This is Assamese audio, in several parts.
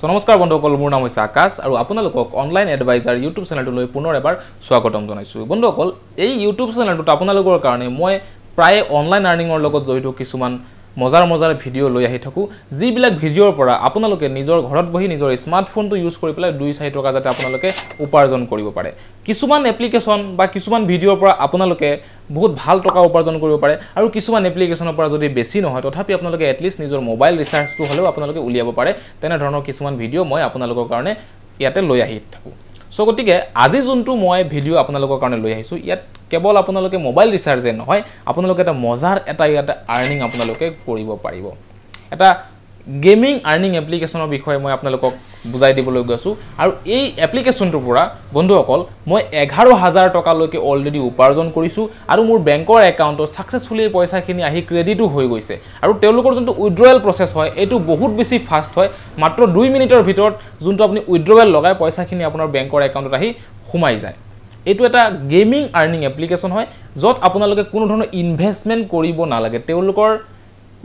নমস্কাৰ বন্ধুসকল, মোৰ নাম হৈছে আকাশ আৰু আপোনালোকক অনলাইন এডভাইজাৰ ইউটিউব চেনেলটোলৈ পুনৰ এবাৰ স্বাগতম জনাইছোঁ। বন্ধুসকল, এই ইউটিউব চেনেলটোত আপোনালোকৰ কাৰণে মই প্ৰায় অনলাইন আৰ্নিঙৰ লগত জড়িত কিছুমান মজাৰ ভিডিঅ' লৈ আহি থাকোঁ, যিবিলাক ভিডিঅ'ৰ পৰা আপোনালোকে নিজৰ ঘৰত বহি নিজৰ স্মাৰ্টফোনটো ইউজ কৰি পেলাই 2-4 টকা যাতে আপোনালোকে উপাৰ্জন কৰিব পাৰে। কিছুমান এপ্লিকেশ্যন বা কিছুমান ভিডিঅ'ৰ পৰা আপোনালোকে বহুত ভাল টকা উপাৰ্জন কৰিব পাৰে আৰু কিছুমান এপ্লিকেশ্যনৰ পৰা যদি বেছি নহয় তথাপি আপোনালোকে এটলিষ্ট নিজৰ মোবাইল ৰিচাৰ্জটো হ'লেও আপোনালোকে উলিয়াব পাৰে। তেনেধৰণৰ কিছুমান ভিডিঅ' মই আপোনালোকৰ কাৰণে ইয়াতে লৈ আহি থাকোঁ। গতিকে আজি যোনটো মই ভিডিঅ' আপোনালোকৰ কাৰণে লৈ আহিছোঁ, ইয়াত কেৱল আপোনালোকে মোবাইল ৰিচাৰ্জে নহয়, আপোনালোকে এটা মজাৰ ইয়াতে আৰ্নিং আপোনালোকে কৰিব পাৰিব। এটা গেমিং আৰ্নিং এপ্লিকেশ্যনৰ বিষয়ে মই আপোনালোকক বুজাই দিবলৈ গৈছোঁ আৰু এই এপ্লিকেশ্যনটোৰ পৰা বন্ধুসকল মই 11,000 টকালৈকে অলৰেডি উপাৰ্জন কৰিছোঁ আৰু মোৰ বেংকৰ একাউণ্টত ছাকচেছফুলি পইচাখিনি আহি ক্ৰেডিটো হৈ গৈছে। আৰু তেওঁলোকৰ যোনটো উইথড্ৰৱেল প্ৰচেছ হয় এইটো বহুত বেছি ফাষ্ট হয়। মাত্ৰ 2 মিনিটৰ ভিতৰত যোনটো আপুনি উইথড্ৰৱেল লগাই পইচাখিনি আপোনাৰ বেংকৰ একাউণ্টত আহি সোমাই যায়। এইটো এটা গেমিং আৰ্নিং এপ্লিকেশ্যন হয়, য'ত আপোনালোকে কোনো ধৰণৰ ইনভেষ্টমেণ্ট কৰিব নালাগে। তেওঁলোকৰ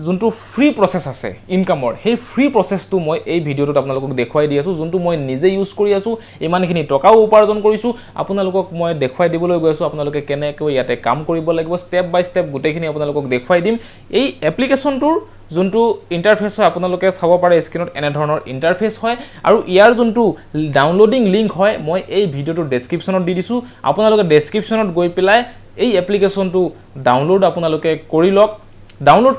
যোনটো ফ্ৰী প্ৰচেছ আছে ইনকামৰ, সেই ফ্ৰী প্ৰচেছটো মই এই ভিডিঅ'টোত আপোনালোকক দেখুৱাই দি আছোঁ, যোনটো মই নিজে ইউজ কৰি আছোঁ, ইমানখিনি টকাও উপাৰ্জন কৰিছোঁ। আপোনালোকক মই দেখুৱাই দিবলৈ গৈ আছোঁ আপোনালোকে কেনেকৈ ইয়াতে কাম কৰিব লাগিব, ষ্টেপ বাই ষ্টেপ গোটেইখিনি আপোনালোকক দেখুৱাই দিম। এই এপ্লিকেশ্যনটোৰ যোনটো ইণ্টাৰফেচ হয় আপোনালোকে চাব পাৰে স্ক্ৰীনত, এনেধৰণৰ ইণ্টাৰফেচ হয় আৰু ইয়াৰ যোনটো ডাউনলোডিং লিংক হয় মই এই ভিডিঅ'টোৰ ডেছক্ৰিপশ্যনত দি দিছোঁ। আপোনালোকে ডেছক্ৰিপশ্যনত গৈ পেলাই এই এপ্লিকেশ্যনটো ডাউনলোড আপোনালোকে কৰি লওক। ডাউনলোড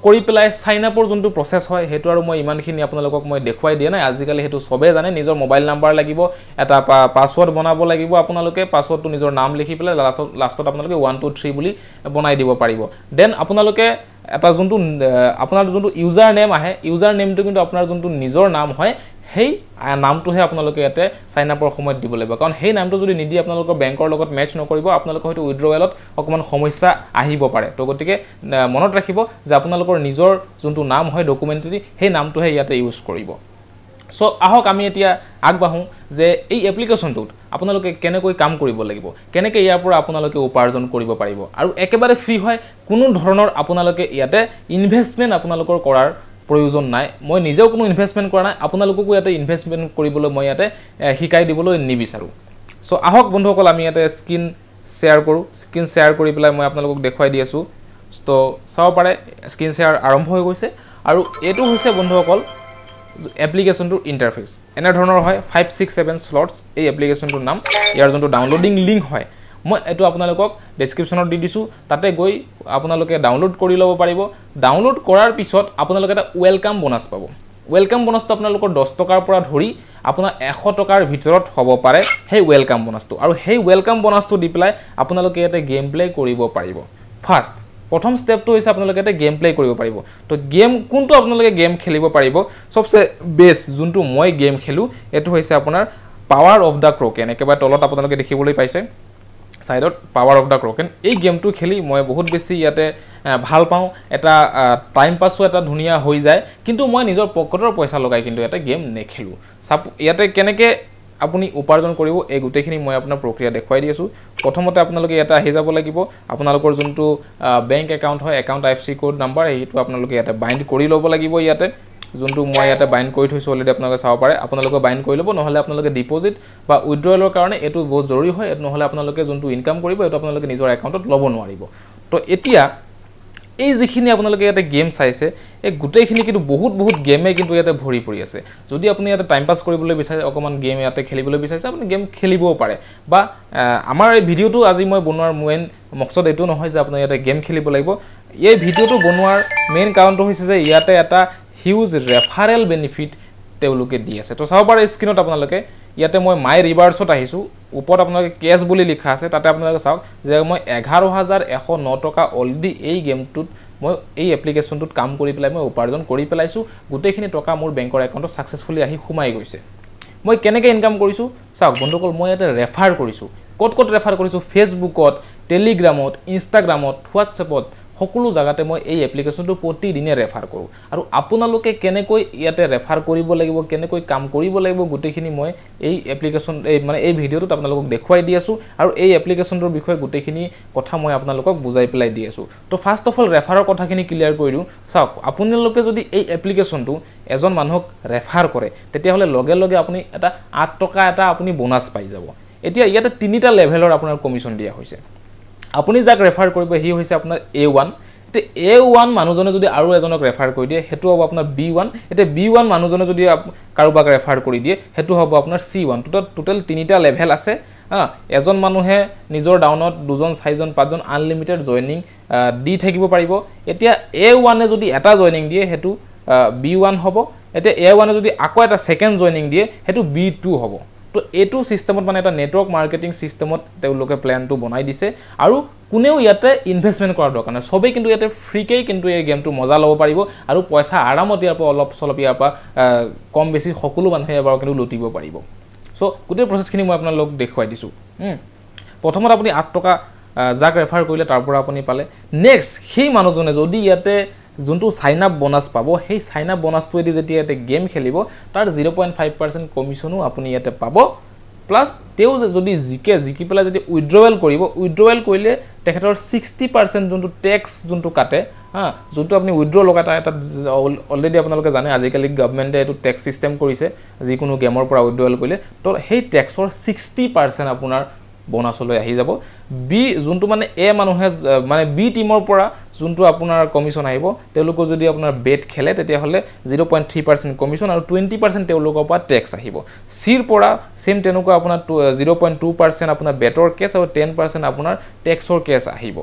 কৰি পেলাই চাইন আপৰ যোনটো প্ৰচেছ হয় সেইটো আৰু মই ইমানখিনি আপোনালোকক মই দেখুৱাই দিয়া নাই। আজিকালি সেইটো চবেই জানে। নিজৰ মোবাইল নাম্বাৰ লাগিব, এটা পাছৱৰ্ড বনাব লাগিব। আপোনালোকে পাছৱৰ্ডটো নিজৰ নাম লিখি পেলাই লাষ্টত আপোনালোকে 1 2 3 বুলি বনাই দিব পাৰিব। দেন আপোনালোকে এটা যোনটো আপোনাৰ যোনটো ইউজাৰ নেম আহে, ইউজাৰ নেমটো কিন্তু আপোনাৰ যোনটো নিজৰ নাম হয় সেই নামটোহে আপোনালোকে ইয়াতে চাইন আপৰ সময়ত দিব লাগিব, কাৰণ সেই নামটো যদি নিদিয়ে আপোনালোকৰ বেংকৰ লগত মেচ নকৰিব, আপোনালোকৰ হয়তো উইথড্ৰৱেলত অকণমান সমস্যা আহিব পাৰে। তো গতিকে মনত ৰাখিব যে আপোনালোকৰ নিজৰ যোনটো নাম হয় ডকুমেণ্টাৰী, সেই নামটোহে ইয়াতে ইউজ কৰিব। আহক আমি এতিয়া আগবাঢ়োঁ যে এই এপ্লিকেশ্যনটোত আপোনালোকে কেনেকৈ কাম কৰিব লাগিব, কেনেকৈ ইয়াৰ পৰা আপোনালোকে উপাৰ্জন কৰিব পাৰিব আৰু একেবাৰে ফ্ৰী হয়। কোনো ধৰণৰ আপোনালোকে ইয়াতে ইনভেষ্টমেণ্ট আপোনালোকৰ কৰাৰ প্ৰয়োজন নাই। মই নিজেও কোনো ইনভেষ্টমেণ্ট কৰা নাই, আপোনালোককো ইয়াতে ইনভেষ্টমেণ্ট কৰিবলৈ মই ইয়াতে শিকাই দিবলৈ নিবিচাৰোঁ। আহক বন্ধুসকল আমি ইয়াতে স্ক্ৰীন শ্বেয়াৰ কৰোঁ। স্ক্ৰীন শ্বেয়াৰ কৰি পেলাই মই আপোনালোকক দেখুৱাই দি আছোঁ। চাব পাৰে স্ক্ৰীন শ্বেয়াৰ আৰম্ভ হৈ গৈছে আৰু এইটো হৈছে বন্ধুসকল এপ্লিকেশ্যনটোৰ ইণ্টাৰফেচ। এনেধৰণৰ হয় 5 6 7 স্লটছ এই এপ্লিকেশ্যনটোৰ নাম। ইয়াৰ যোনটো ডাউনলোডিং লিংক হয় মই এইটো আপোনালোকক ডেছক্ৰিপশ্যনত দি দিছোঁ, তাতে গৈ আপোনালোকে ডাউনলোড কৰি ল'ব পাৰিব। ডাউনলোড কৰাৰ পিছত আপোনালোকে এটা ৱেলকাম বোনাছ পাব। ৱেলকাম বোনাছটো আপোনালোকৰ 10 টকাৰ পৰা ধৰি আপোনাৰ 100 টকাৰ ভিতৰত হ'ব পাৰে সেই ৱেলকাম বোনাছটো, আৰু সেই ৱেলকাম বোনাছটো দি পেলাই আপোনালোকে ইয়াতে গেম প্লে কৰিব পাৰিব। প্ৰথম ষ্টেপটো হৈছে আপোনালোকে ইয়াতে গেম প্লে কৰিব পাৰিব। তো গেম কোনটো আপোনালোকে গেম খেলিব পাৰিব, চবচে বেষ্ট যোনটো মই গেম খেলোঁ এইটো হৈছে আপোনাৰ পাৱাৰ অফ দ্য ক্ৰকেন। একেবাৰে তলত আপোনালোকে দেখিবলৈ পাইছে সাইডত পাৱাৰ অফ দ্য ক্ৰকেন। এই গেমটো খেলি মই বহুত বেছি ইয়াতে ভাল পাওঁ। এটা টাইম পাছো এটা ধুনীয়া হৈ যায়, কিন্তু মই নিজৰ পকেটৰ পইচা লগাই কিন্তু এটা গেম নেখেলোঁ। ইয়াতে কেনেকৈ আপুনি উপাৰ্জন কৰিব এই গোটেইখিনি মই আপোনাৰ প্ৰক্ৰিয়া দেখুৱাই দি আছোঁ। প্ৰথমতে আপোনালোকে ইয়াতে আহি যাব লাগিব। আপোনালোকৰ যোনটো বেংক একাউণ্ট হয়, একাউণ্ট IFSC কোড নাম্বাৰ, সেইটো আপোনালোকে ইয়াতে বাইণ্ড কৰি ল'ব লাগিব। ইয়াতে যোনটো মই ইয়াতে বাইণ্ড কৰি থৈছোঁ অলৰেডি আপোনালোকে চাব পাৰে। আপোনালোকে বাইণ্ড কৰি ল'ব, নহ'লে আপোনালোকে ডিপ'জিট বা উইথড্ৰৱেলৰ কাৰণে এইটো বহুত জৰুৰী হয়। নহ'লে আপোনালোকে যোনটো ইনকাম কৰিব এইটো আপোনালোকে নিজৰ একাউণ্টত ল'ব নোৱাৰিব। তো এতিয়া এই যিখিনি আপোনালোকে ইয়াতে গেম চাইছে এই গোটেইখিনি কিন্তু বহুত গেমে কিন্তু ইয়াতে ভৰি পৰি আছে। যদি আপুনি ইয়াতে টাইম পাছ কৰিবলৈ বিচাৰে, অকণমান গেম ইয়াতে খেলিবলৈ বিচাৰিছে, আপুনি গেম খেলিবও পাৰে। বা আমাৰ এই ভিডিঅ'টো আজি মই বনোৱাৰ মেইন মকচদ এইটো নহয় যে আপোনাৰ ইয়াতে গেম খেলিব লাগিব। এই ভিডিঅ'টো বনোৱাৰ মেইন কাৰণটো হৈছে যে ইয়াতে এটা হিউজ ৰেফাৰেল বেনিফিট তেওঁলোকে দি আছে। তো চাব পাৰে স্ক্ৰীনত আপোনালোকে, ইয়াতে মই মাই ৰিৱাৰ্ডছত আহিছোঁ। ওপৰত আপোনালোকে কেছ বুলি লিখা আছে, তাতে আপোনালোকে চাওক যে মই 11,109 টকা অলৰেডি এই গেমটোত মই এই এপ্লিকেশ্যনটোত কাম কৰি পেলাই মই উপাৰ্জন কৰি পেলাইছোঁ। গোটেইখিনি টকা মোৰ বেংকৰ একাউণ্টত ছাকচেছফুলি আহি সোমাই গৈছে। মই কেনেকৈ ইনকাম কৰিছোঁ চাওক বন্ধুসকল, মই ইয়াতে ৰেফাৰ কৰিছোঁ। ক'ত ৰেফাৰ কৰিছোঁ? ফেচবুকত, টেলিগ্ৰামত, ইনষ্টাগ্ৰামত, হোৱাটছএপত, সকলো জায়গাতে মই এই এপ্লিকেশনটো প্ৰতিদিনে ৰেফাৰ কৰোঁ আৰু আপোনালোকে কেনেকৈ ইয়াতে ৰেফাৰ কৰিব লাগিব কেনেকৈ কাম কৰিব লাগিব গোটেইখিনি মই এই এপ্লিকেশন মানে এই ভিডিওটোত আপোনালোকক দেখুৱাই দি আছো আৰু এই এপ্লিকেশনটোৰ বিষয়ে গোটেইখিনি কথা মই আপোনালোকক বুজাই পেলাই দি আছো তো ফাৰ্স্ট অফ অল ৰেফাৰৰ কথাখিনি ক্লিয়াৰ কৰি দিওঁ চাওক আপোনালোকে যদি এই এপ্লিকেশনটো এজন মানুহক ৰেফাৰ কৰে তেতিয়া হলে লগে লগে আপুনি এটা 8 টকা এটা আপুনি বোনাস পাই যাব এতিয়া ইয়াতে তিনিটা লেভেলৰ আপোনাৰ কমিশন দিয়া হৈছে আপুনি যাক ৰেফাৰ কৰিব হি হৈছে আপোনাৰ A1 তে A1 মানুহজনে যদি আৰু এজনক ৰেফাৰ কৰি দিয়ে হেতু হ'ব আপোনাৰ B1 এতে B1 মানুহজনে যদি কাৰোবাক ৰেফাৰ কৰি দিয়ে হেতু হ'ব আপোনাৰ C1 টোটাল তিনিটা লেভেল আছে এজন মানুহে নিজৰ ডাউনত দুজন চাৰিজন পাঁচজন আনলিমিটেড জয়নিং দি থাকিব পাৰিব এতিয়া A1 এ যদি এটা জয়নিং দিয়ে হেতু B1 হ'ব এতিয়া A1 এ যদি আকৌ এটা সেকেন্ড জয়নিং দিয়ে হেতু B2 হ'ব তো এটো সিস্টেমত মানে এটা নেটৱৰ্ক মাৰ্কেটিং সিস্টেমত তেওঁলোকে প্ল্যানটো বনাই দিছে আৰু কোনেও ইয়াতে ইনভেষ্টমেন্ট কৰাৰ দৰকাৰ নাই সবে কিন্তু ইয়াতে ফ্ৰীকেই কিন্তু এই গেমটো মজা ল'ব পাৰিব আৰু পইচা আৰামত ইয়াৰ পৰা অলপ সলপ ইয়াৰ পৰা কম বেছি সকলো মানুহে এবাৰ কিন্তু লুটিব পাৰিব সো গোটেই প্ৰসেসখিনি মই আপোনালোকক দেখুৱাই দিছো প্ৰথমত আপুনি 8 টকা যাক ৰেফাৰ কৰিলে তাৰ পৰা আপুনি পালে নেক্সট সেই মানুহজনে যদি ইয়াতে যোনটো সাইন আপ বোনাস পাবো সেই সাইন আপ বোনাসটো এদি যেতিয়া এতে গেম খেলিব তাৰ 0.5% কমিশনো আপুনি ইয়াতে পাবো প্লাস তেও যদি জিকি পেলা যদি উইথড্ৰৱেল কৰিব উইথড্ৰৱেল কৰিলে তেখেতৰ 60% যোনটো ট্যাক্স যোনটো কাটে যোনটো আপুনি উইথড্ৰ লগাই এটা অলৰেডি আপোনালোকে জানে আজিকালি গভৰ্ণমেণ্টে এটো ট্যাক্স সিস্টেম কৰিছে যিকোনো গেমৰ পৰা উইথড্ৰৱেল কৰিলে তো সেই ট্যাক্সৰ 60% আপোনাৰ বোনাসলৈ আহি যাব বি যোনটো মানে এ মানুহে মানে বি টিমৰ পৰা যোনটো আপোনাৰ কমিশন আহিব তেওঁলোকৰ যদি আপোনাৰ বেট খেলে তেতিয়া হলে 0.3% কমিশন আৰু 20% তেওঁলোকৰ পৰা ট্যাক্স আহিব সিৰ পৰা সেম তেনেকুৱা আপোনাৰ 0.2% আপোনাৰ বেটৰ কেছ আৰু 10% আপোনাৰ ট্যাক্সৰ কেছ আহিব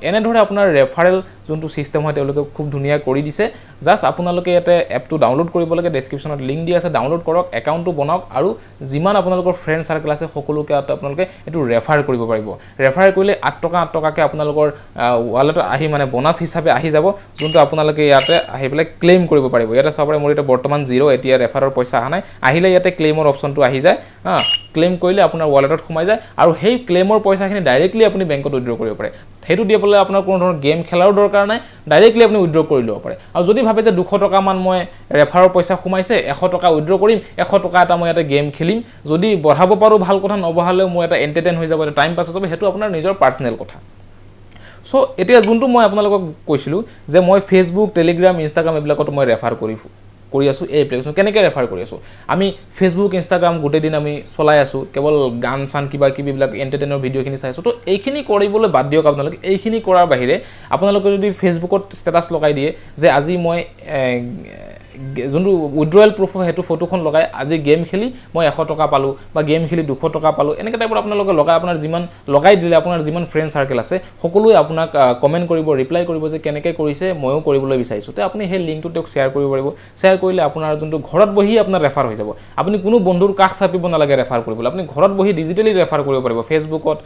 এনে ধৰে আপোনাৰ ৰেফাৰেল যোনটো সিস্টেম হয় তেওঁলোকে খুব ধুনিয়া কৰি দিছে জাস্ট আপোনালোকে এতে এপটো ডাউনলোড কৰিব লাগে ডেসক্ৰিপচনত লিংক দিয়া আছে ডাউনলোড কৰক একাউণ্টটো বনাওক আৰু যিমান আপোনালোকৰ ফ্ৰেন্ড সাৰ্কেল আছে সকলোকে আপোনালোকে এটো ৰেফাৰ কৰিব পাৰিব ৰেফাৰ কৰিলে 8 টকাকে আপোনালোকৰ ওয়ালেটত আহি মানে বোনাস হিচাপে আহি যাব যোনটো আপোনালোকে ইয়াতে আহি পেলে ক্লেম কৰিব পাৰিব ইয়াতে সবৰে মোৰ এটা বৰ্তমান 0 এতিয়া ৰেফাৰৰ পইচা আহা নাই আহিলে ইয়াতে ক্লেমৰ অপচনটো আহি যায় ক্লেম কৰিলে আপোনাৰ ওয়ালেটত সোমাই যায় আৰু সেই ক্লেমৰ পইচাখিনি ডাইৰেক্টলি আপুনি বেংকত উইথড্ৰ কৰিব পাৰে হেতু দিয়া পলে আপোনাৰ কোনো ধৰণৰ গেম খেলাৰ দৰকাৰ নাই ডাইৰেক্টলি আপুনি উইথড্ৰ কৰি লব পাৰে আৰু যদি ভাবে যে 200 টকা মান মই ৰেফাৰৰ পইচা সোমাইছে 100 টকা উইথড্ৰ কৰিম 100 টকা এটা মই এটা গেম খেলিম যদি বঢ়াব পাৰো ভাল কথা নবহালে মই এটা এন্টাৰটেইন হৈ যাব এটা টাইম পাছ হৈ যাব হেতু আপোনাৰ নিজৰ পাৰ্সোনাল কথা সো এতিয়া যোনটো মই আপোনালোকক কৈছিলো যে মই ফেসবুক টেলিগ্ৰাম ইনষ্টাগ্ৰাম এবিলাকত মই ৰেফাৰ কৰি আছো এই এপ্লিকেশন কেনেকৈ ৰেফাৰ কৰি আছো আমি ফেসবুক ইনষ্টাগ্ৰাম গোটেই দিন আমি চলাই আছো কেৱল গান সান কিবা কিবিলাক এন্টাৰটেইনৰ ভিডিওখিনি চাইছো তো এইখিনি কৰিবলৈ বাদ দিয়ক আপোনালোকে এইখিনি কৰাৰ বাহিৰে আপোনালোকে যদি ফেসবুকত ষ্টেটাস লগাই দিয়ে যে আজি মই যোনটো উইথড্ৰৱেল প্ৰুফ হেতু ফটোখন লগাই আজি গেম খেলি মই 100 টকা পালো বা গেম খেলি 200 টকা পালো এনেকা টাইপৰ আপোনালোকে লগাই আপোনাৰ যিমান লগাই দিলে আপোনাৰ যিমান ফ্ৰেন্ড সাৰ্কেল আছে সকলোৱে আপোনাক কমেন্ট কৰিব ৰিপ্লাই কৰিব যে কেনেকৈ কৰিছে ময়ো কৰিবলৈ বিচাৰিছো তে আপুনি সেই লিংকটো তেওঁক শেয়াৰ কৰিব পাৰিব শেয়াৰ কৰিলে আপোনাৰ যোনটো ঘৰত বহি আপোনাৰ ৰেফাৰ হৈ যাব আপুনি কোনো বন্ধুৰ কাষ চাপিব নালাগে ৰেফাৰ কৰিবলৈ আপুনি ঘৰত বহি ডিজিটেলি ৰেফাৰ কৰিব পাৰিব ফেসবুকত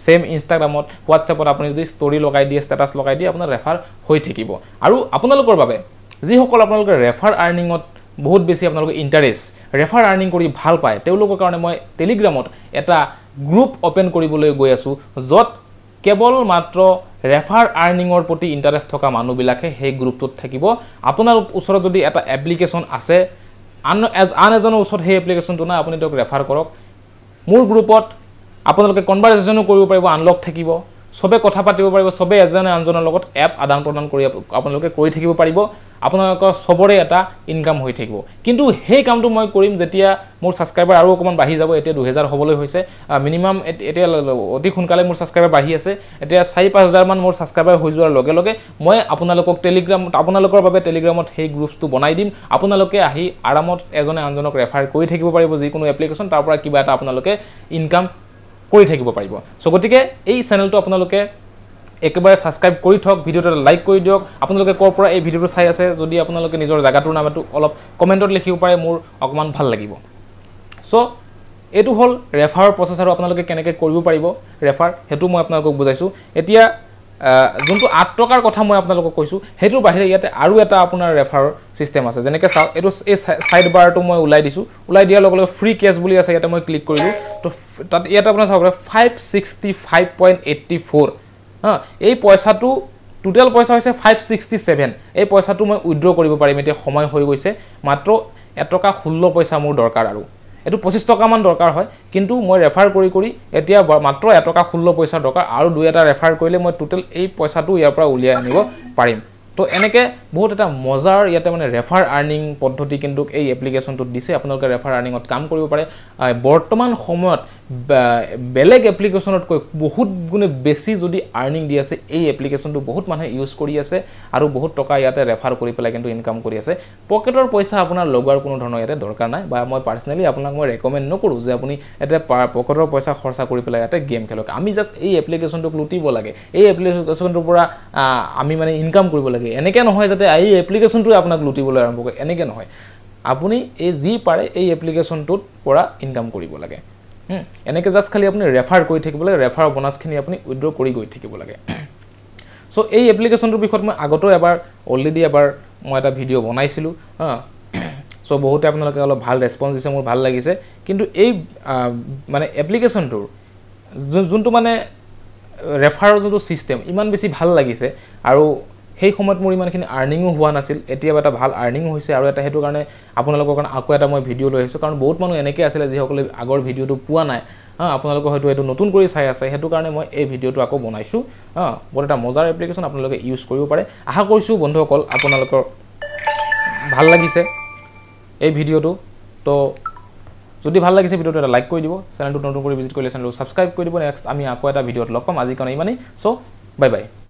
সেম ইনষ্টাগ্ৰামত হোৱাটছএপত আপুনি যদি ষ্টৰি লগাই দিয়ে ষ্টেটাস লগাই দিয়ে আপোনাৰ ৰেফাৰ হৈ থাকিব আৰু আপোনালোকৰ বাবে যি সকল আপোনালোকে ৰেফাৰ আৰ্নিংত বহুত বেছি আপোনালোকে ইন্টাৰেষ্ট ৰেফাৰ আৰ্নিং কৰি ভাল পায় তেওঁলোকৰ কাৰণে মই টেলিগ্ৰামত এটা গ্ৰুপ ওপেন কৰিবলৈ গৈ আছো যত কেৱল মাত্ৰ ৰেফাৰ আৰ্নিংৰ প্ৰতি ইন্টাৰেষ্ট থকা মানুহবিলাকে সেই গ্ৰুপটোত থাকিব আপোনাৰ ওচৰত যদি এটা এপ্লিকেশন আছে আন এজনৰ ওচৰত সেই এপ্লিকেশনটো না আপুনি তেওঁক ৰেফাৰ কৰক মোৰ গ্ৰুপত আপোনালোকে কনভাৰসেচনো কৰিব পাৰিব আনলক থাকিব সবে কথা পাতিব পাৰিব সবে এজনে আনজনৰ লগত এপ আদান প্ৰদান কৰি আপোনালোকে কৰি থাকিব পাৰিব আপোনালোকৰ সবৰে এটা ইনকাম হৈ থাকিব কিন্তু সেই কামটো মই কৰিম যেতিয়া মোৰ সাবস্ক্ৰাইবাৰ আৰু অকমান বাঢ়ি যাব এতিয়া 2000 হবলৈ হৈছে মিনিমাম এতিয়া অতি সোনকালে মোৰ সাবস্ক্ৰাইবাৰ বাঢ়ি আছে এতিয়া 4-5000 মান মোৰ সাবস্ক্ৰাইবাৰ হৈ যোৱাৰ লগে লগে মই আপোনালোকক টেলিগ্ৰাম আপোনালোকৰ বাবে টেলিগ্ৰামত সেই গ্ৰুপটো বনাই দিম আপোনালোকে আহি আৰামত এজনে আনজনক ৰেফাৰ কৰি থাকিব পাৰিব যিকোনো এপ্লিকেশন তাৰ পৰা কিবা এটা আপোনালোকে ইনকাম কৰি থাকিব পাৰিব সো গতিকে এই চেনেলটো আপোনালোকে একেবাৰে সাবস্ক্ৰাইব কৰি থক ভিডিওটো লাইক কৰি দিয়ক আপোনালোকে কৰ পৰা এই ভিডিওটো চাই আছে যদি আপোনালোকে নিজৰ জায়গাটোৰ নামটো অলপ কমেন্টত লিখিব পাৰে মোৰ অকমান ভাল লাগিব সো এটো হল ৰেফাৰৰ প্ৰসেস আৰু আপোনালোকে কেনেকৈ কৰিব পাৰিব ৰেফাৰ হেতু মই আপোনালোকক বুজাইছো এতিয়া যোনটো 8 টকাৰ কথা মই আপোনালোকক কৈছো হেতু বাহিৰে ইয়াতে আৰু এটা আপোনাৰ ৰেফাৰ সিস্টেম আছে যেনেকৈ চাও এটো এই সাইড বাৰটো মই উলাই দিছো উলাই দিয়াৰ লগে লগে ফ্ৰী কেছ বুলি আছে ইয়াতে মই ক্লিক কৰিলো তো তাত ইয়াতে আপোনাৰ চাওক 565.84 এই পইচাটো টোটেল পইচা হৈছে 567 এই পইচাটো মই উইথড্ৰ কৰিব পাৰিম এতিয়া সময় হৈ গৈছে মাত্ৰ 1 টকা 16 পইচা মোৰ দৰকাৰ আৰু এটো 25 টকা মান দৰকাৰ হয় কিন্তু মই ৰেফাৰ কৰি এতিয়া মাত্ৰ 1 টকা 16 পইচা দৰকাৰ আৰু দুই এটা ৰেফাৰ কৰিলে মই টোটেল এই পইচাটো ইয়াৰ পৰা উলিয়াই আনিব পাৰিম তো এনেকে বহুত এটা মজাৰ ইয়াতে মানে ৰেফাৰ আৰ্নিং পদ্ধতি কিন্তু এই এপ্লিকেশনটো দিছে আপোনালোকে ৰেফাৰ আৰ্নিংত কাম কৰিব পাৰে বৰ্তমান সময়ত বেলেগ এপ্লিকেশনত কৈ বহুত গুণে বেছি যদি আৰ্নিং দি আছে এই এপ্লিকেশনটো বহুত মানুহে ইউজ কৰি আছে আৰু বহুত টকা ইয়াতে ৰেফাৰ কৰি পেলাই কিন্তু ইনকাম কৰি আছে পকেটৰ পইচা আপোনাৰ লগৰ কোনো ধৰণৰ ইয়াতে দৰকাৰ নাই বা মই পাৰ্সোনালি আপোনাক মই ৰেকমেন্ড নকৰো যে আপুনি এতে পকেটৰ পইচা খৰচা কৰি পেলাই ইয়াতে গেম খেলক আমি জাস্ট এই এপ্লিকেশনটোক লুটিব লাগে এই এপ্লিকেশনটোৰ পৰা আমি মানে ইনকাম কৰিব লাগে এনেকে নহয় যাতে এই এপ্লিকেশনটো আপোনাক লুটিবলৈ আৰম্ভ কৰে এনেকে নহয় আপুনি এই যি পাৰে এই এপ্লিকেশনটোৰ পৰা ইনকাম কৰিব লাগে এনেকে জাস্ট খালি আপুনি ৰেফাৰ কৰি থাকিব লাগে ৰেফাৰ বোনাছখিনি আপুনি উইথড্ৰ কৰি গৈ থাকিব লাগে সো এই এপ্লিকেশনটোৰ বিষয়ত মই আগতো এবাৰ অলৰেডি এবাৰ মই এটা ভিডিও বনাইছিলো সো বহুতে আপোনালোকে অলপ ভাল ৰেসপন্স দিছে মোৰ ভাল লাগিছে কিন্তু এই মানে এপ্লিকেশনটোৰ যোনটো মানে ৰেফাৰৰ যোনটো সিস্টেম ইমান বেছি ভাল লাগিছে আৰু সেই সময়ত মোৰ ইমানখিনি আৰ্নিংও হোৱা নাছিল এতিয়া এটা ভাল আৰ্নিং হৈছে আৰু এটা হেতু কাৰণে আপোনালোকৰ কাৰণে আকৌ এটা মই ভিডিও লৈ আহিছো কাৰণ বহুত মানুহ এনেকৈ আছিল যে সকলে আগৰ ভিডিওটো পোৱা নাই আপোনালোকৰ হয়তো এটো নতুন কৰি চাই আছে হেতু কাৰণে মই এই ভিডিওটো আকৌ বনাইছো বহুত এটা মজাৰ এপ্লিকেশন আপোনালোকে ইউজ কৰিব পাৰে আশা কৰিছো বন্ধুসকল আপোনালোকৰ ভাল লাগিছে এই ভিডিওটো তো যদি ভাল লাগিছে ভিডিওটো এটা লাইক কৰি দিব চেনেলটো নতুন কৰি ভিজিট কৰিলে চেনেলটো সাবস্ক্ৰাইব কৰি দিব নেক্সট আমি আকৌ এটা ভিডিওত লগ পাম আজি কাৰণে ইমানেই সো বাই বাই